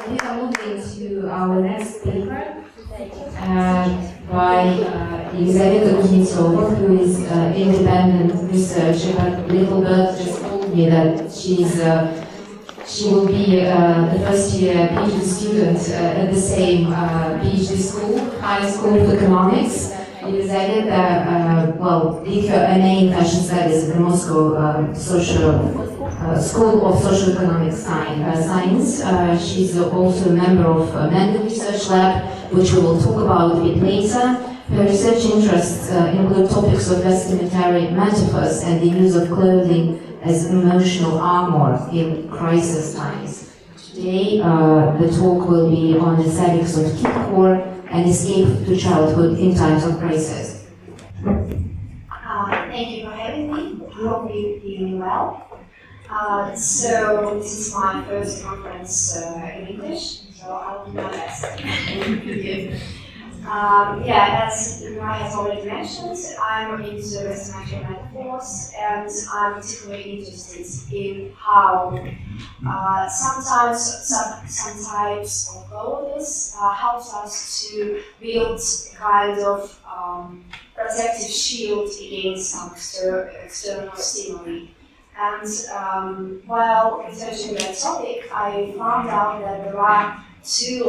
We are moving to our next paper by Elizaveta Kuznetsova, who is independent researcher, but Little Bird just told me that she will be the first year PhD student at the same PhD school, High School of Economics. Elizaveta, did her MA in Fashion Studies at the Moscow School of Social Economic Science. She's also a member of Mendel Research Lab, which we will talk about a bit later. Her research interests include topics of vestimentaire metaphors and the use of clothing as emotional armor in crisis times. Today, the talk will be on the aesthetics of kidcore and escape to childhood in times of crisis. Thank you for having me. I hope you hear me well. So this is my first conference in English, so I'll do my best. As Rai has already mentioned, I'm into vestimentaire metaphors, and I'm particularly interested in how some types of clothes helps us to build a kind of protective shield against some external stimuli. And while researching that topic, I found out that there are two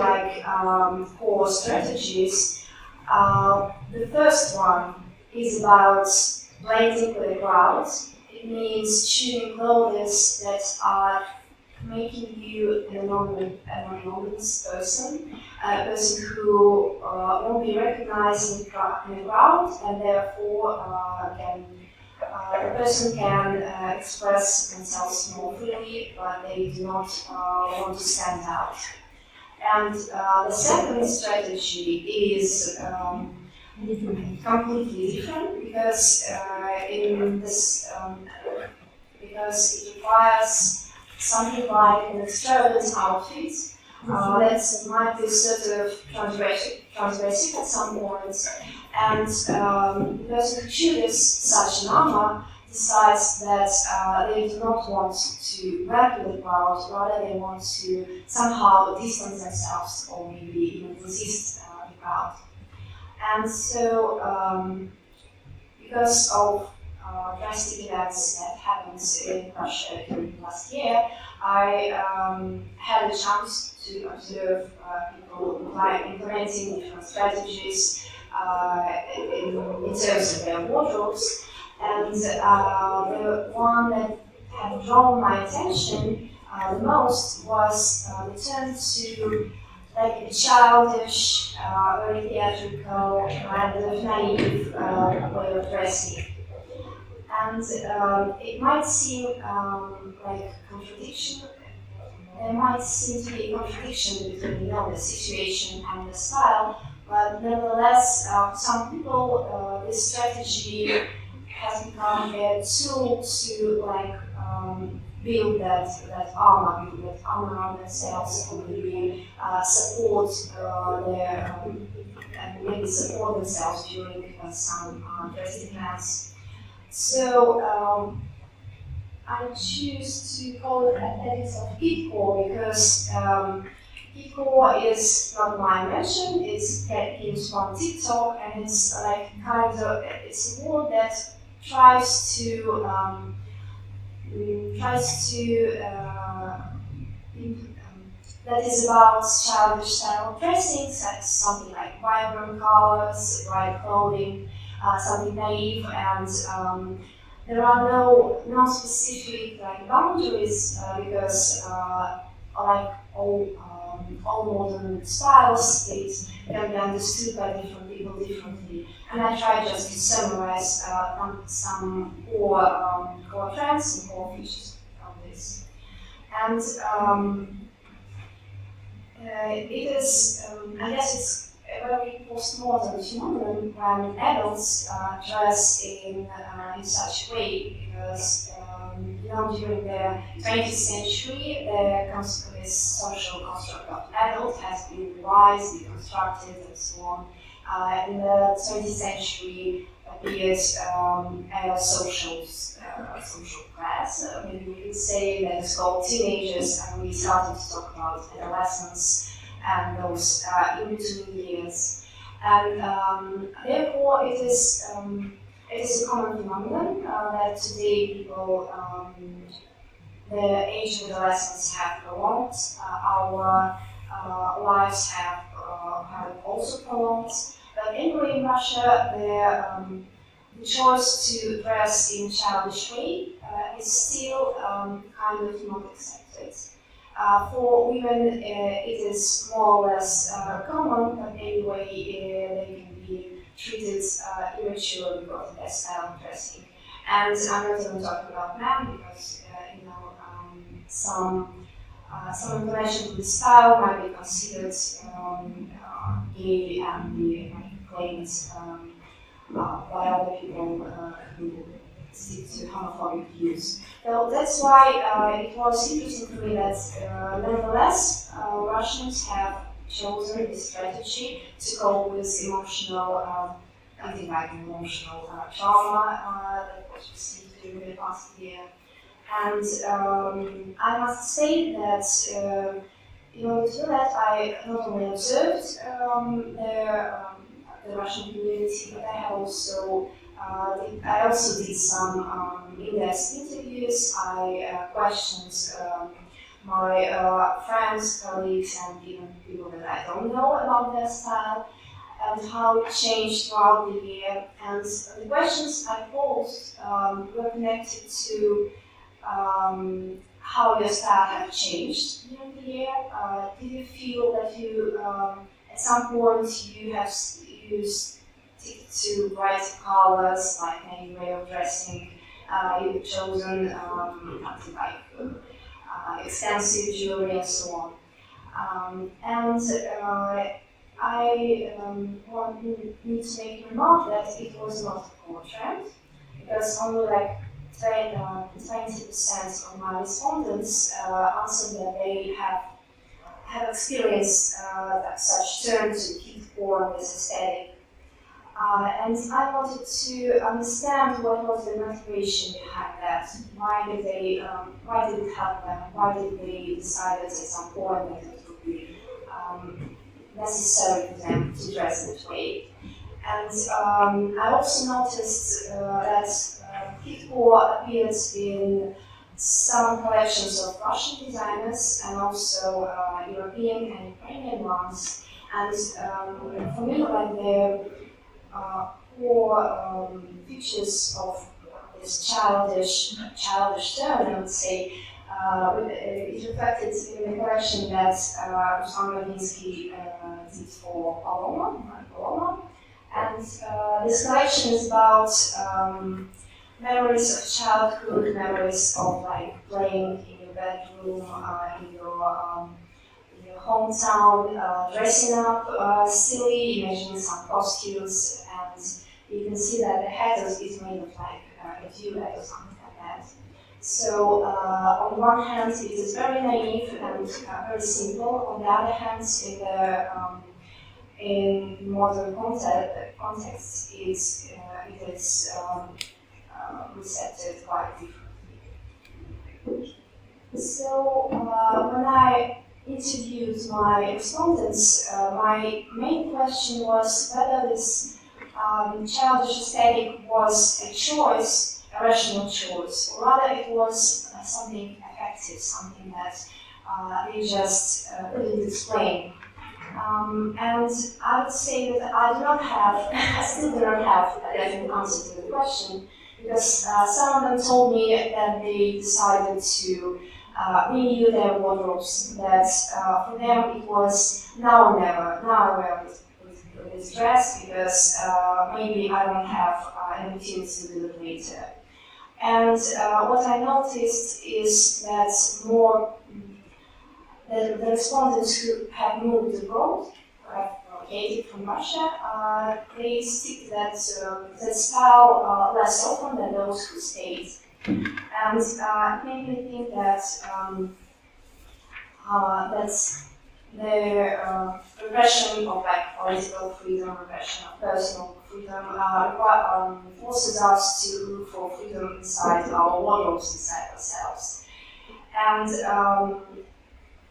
core strategies. The first one is about blending with the crowd. It means choosing clothes that are making you an anonymous person, a person who won't be recognized in the crowd, and therefore the person can express themselves more freely, but they do not want to stand out. And the second strategy is completely different because because it requires something like an extravagant outfit that might be sort of transgressive at some point, and the person who chooses such an armor decides that they do not want to work with the crowd, rather they want to somehow distance themselves or maybe even resist the crowd. And so, because of drastic events that happened in Russia during last year, I had a chance to observe people implementing different strategies in terms of their wardrobes. And the one that had drawn my attention the most was the turn to a childish, very theatrical, kind of naive way of dressing. And it might seem like contradiction. There might seem to be a contradiction between the situation and the style, but nevertheless, some people, this strategy has become a tool to build that armor on themselves, and maybe support themselves during some drastic events. So I choose to call it Identities of kidcore because kidcore is not my invention. It's from TikTok, and it's it's a word that tries to that is about childish style of dressing, such something like vibrant colors, bright clothing, something naive, and there are no non-specific boundaries because all modern styles, it can be understood by different people differently. And I try just to summarize some core trends and core features of this. And it is, I guess it's a very postmodern phenomenon when adults dress in such a way, because during the 20th century, this social construct of adult has been revised, deconstructed, and so on. In the 20th century appeared a social class, class. Maybe we could say that it's called teenagers, and we started to talk about adolescence and those in-between years. And therefore, it is a common phenomenon that today people, the age of adolescence have prolonged. Our lives have also prolonged. But anyway, in Russia, the choice to dress in childish way is still kind of not accepted. For women, it is more or less common, but anyway, they can be treated immature because of their style of dressing. And I'm not even talking about men because some information of the style might be considered gay and be claimed by other people who stick to homophobic views. So that's why it was interesting for me that nevertheless Russians have chosen this strategy to cope with emotional, something like emotional trauma that was received during the past year. And I must say that in order to do that, I not only observed the Russian community, but I also did some in-depth interviews. I questioned my friends, colleagues, and even people that I don't know about their style and how it changed throughout the year. And the questions I posed were connected to how your style have changed during the year. Did you feel that you, at some point, you stick to bright colors, like any way of dressing? You've chosen something like extensive jewelry and so on. I need to make a remark that it was not a common trend, because only like 20% of my respondents answered that they have experienced such turn to kidcore and this aesthetic. And I wanted to understand what was the motivation behind that. Why did it help them? Why did they decide at some point that it would be necessary for them to dress that way? And I also noticed that kidcore appears in some collections of Russian designers and also European and Ukrainian ones. And for me, like the core features of this childish turn, I would say, it reflected in the collection that Ruslan Ravinsky did for aula. And this collection is about memories of childhood, memories of like playing in your bedroom, in your hometown, dressing up silly, imagining some costumes, and you can see that the head is made of like a duvet or something like that. So on the one hand, it is very naive and very simple. On the other hand, in modern context, it is receptive quite differently. So when I interviewed my respondents, my main question was whether this childish aesthetic was a choice, a rational choice, or rather it was something effective, something that they just couldn't explain. And I would say that I still do not have a definite answer to the question, because some of them told me that they decided to renew their wardrobes, that for them it was now or never, now I wear this dress because maybe I don't have an opportunity to do it later. And what I noticed is that the respondents who have moved abroad, have relocated from Russia, they stick that style less often than those who stayed. And it made me think that that's the repression of like political freedom, repression of personal freedom forces us to look for freedom inside our wardrobes, inside ourselves. And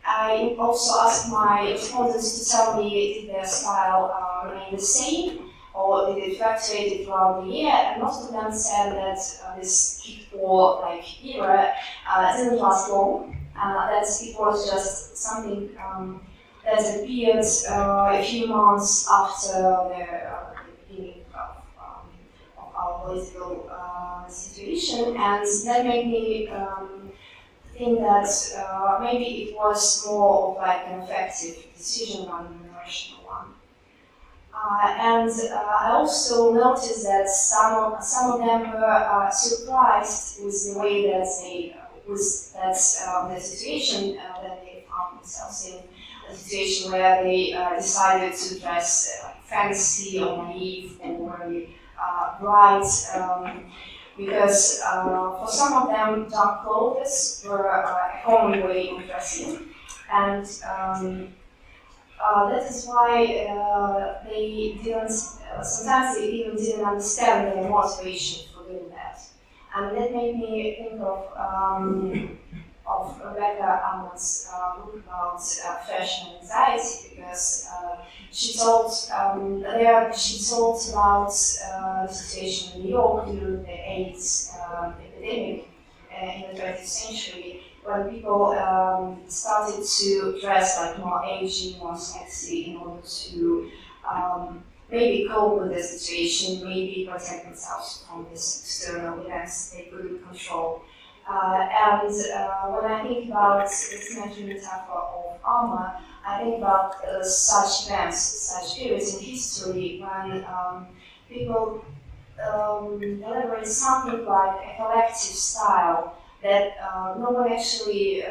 I also asked my respondents to tell me did their style remain the same or did it fluctuate throughout the year, and most of them said that this kidcore era didn't last long, that it was just something that appeared a few months after the beginning of our political situation, and that made me think that maybe it was more of like an effective decision rather than a rational one. And I also noticed that some of them were surprised with the way that the situation that they found themselves in, a situation where they decided to dress fancy or naive or very bright, because for some of them dark clothes were a common way of dressing, and that is why they didn't. Sometimes they even didn't understand their motivation for doing that, and that made me think of Rebecca Almond's book about fashion and anxiety, because she told about the situation in New York during the AIDS epidemic in the 20th century, when people started to dress like more edgy, more sexy in order to maybe cope with the situation, maybe protect themselves from these external events they couldn't control. And when I think about this metaphor of armor, I think about such events, such periods in history when people elaborate something like a collective style that no one actually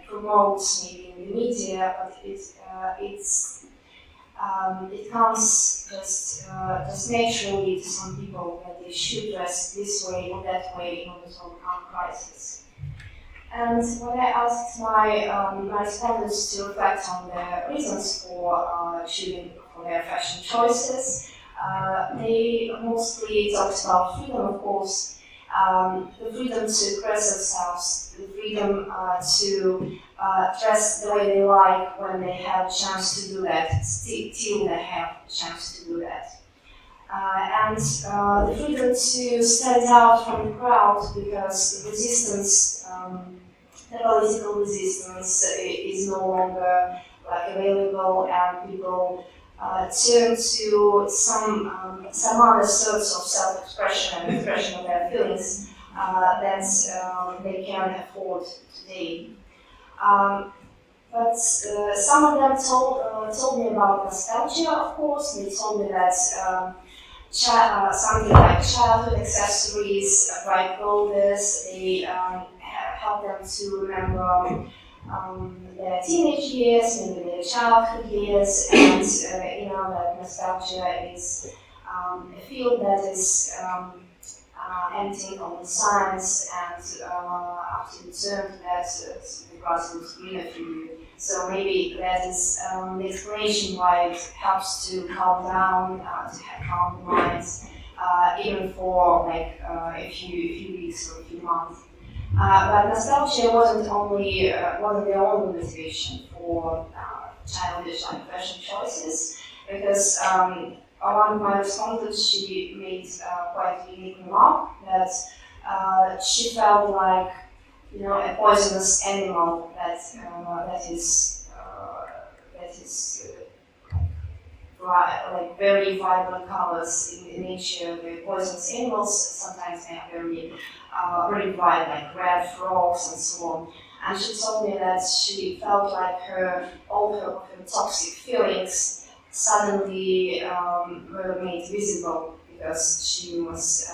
promotes maybe in the media, but it comes just naturally to some people that they should dress this way or that way in order to overcome crisis. And when I asked my respondents to reflect on the reasons for choosing for their fashion choices, they mostly talked about freedom, of course, the freedom to express themselves, the freedom to dress the way they like when they have a chance to do that, till they have a chance to do that. And the freedom to stand out from the crowd, because the resistance, the political resistance is no longer available, and people turn to some other sorts of self-expression and expression of their feelings that they can afford today. But some of them told me about nostalgia, of course. They told me that something like childhood accessories, bright clothes, they help them to remember their teenage years, maybe their childhood years, and that nostalgia is a field that is emptying on science, and after you turn to that, the grass looks greener for you. So maybe that is the explanation why it helps to calm down, to calm the minds, even for a few weeks or a few months. But nostalgia wasn't the only motivation for childish and fashion choices, because one of my respondents, she made quite a unique remark that she felt like a poisonous animal that is very vibrant colors in nature. The poisonous animals sometimes they are very bright, like red frogs and so on. And she told me that she felt like all her toxic feelings suddenly were made visible because she was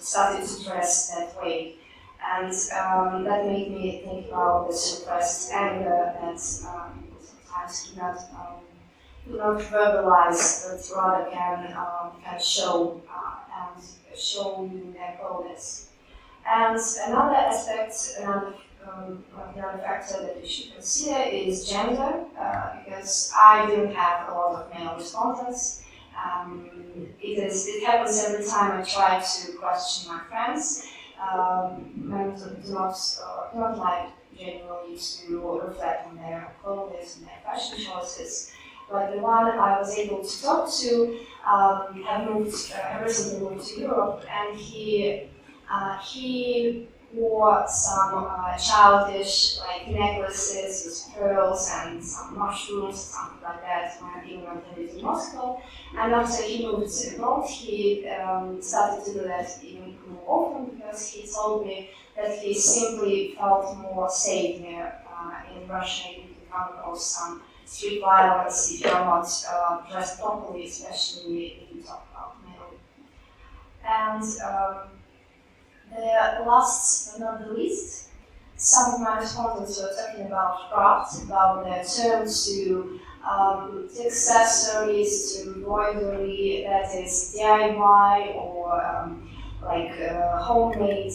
started to dress that way. And that made me think about the suppressed anger that sometimes do not verbalize, but rather can show and show in their clothes. And another aspect, another factor that you should consider is gender, because I didn't have a lot of male respondents, It happens every time I try to question my friends. Men do not like generally to reflect on their clothes and their fashion choices. But the one I was able to talk to had recently moved to Europe, and he wore some childish like necklaces with pearls and some mushrooms, something like that, even when he lived in Moscow. And after he moved abroad, he started to do that even more often, because he told me that he simply felt more safe there in Russia. You can come across some street violence if you're not dressed properly, especially if you talk about male. And the last but not the least, some of my respondents were talking about craft, about their turn to accessories, to embroidery that is DIY or homemade,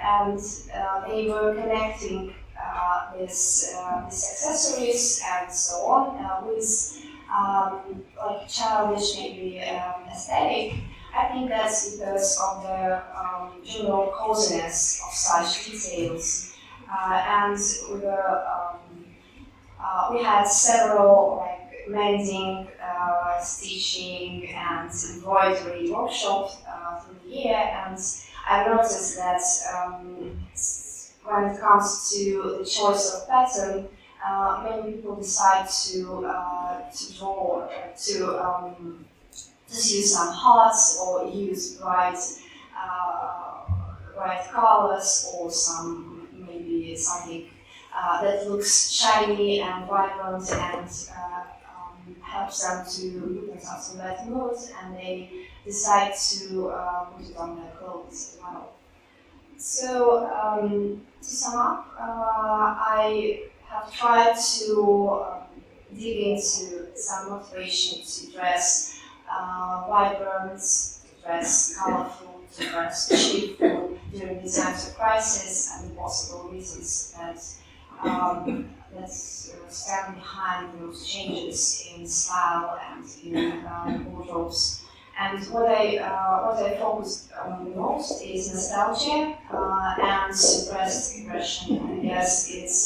and they were connecting these accessories and so on with childish maybe aesthetic. I think that's because of the general coziness of such details, and we had several mending, stitching, and embroidery workshops through the year, and I noticed that when it comes to the choice of pattern, many people decide to draw, just use some hearts or use bright colors, or maybe something that looks shiny and vibrant and helps them to put themselves in that mood, and they decide to put it on their clothes as well. So to sum up, I have tried to dig into some motivation to dress vibrant, to dress colorful, to dress cheerful during these times of crisis, and the possible reasons that stand behind those changes in style and in wardrobes. And what I focused on the most is nostalgia and suppressed aggression. I guess it's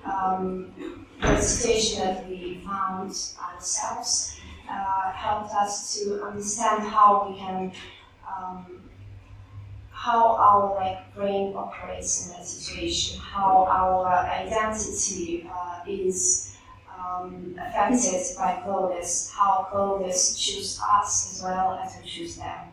the situation that we found ourselves helped us to understand how we can, how our brain operates in that situation, how our identity is affected by clothes, how clothes choose us as well as we choose them.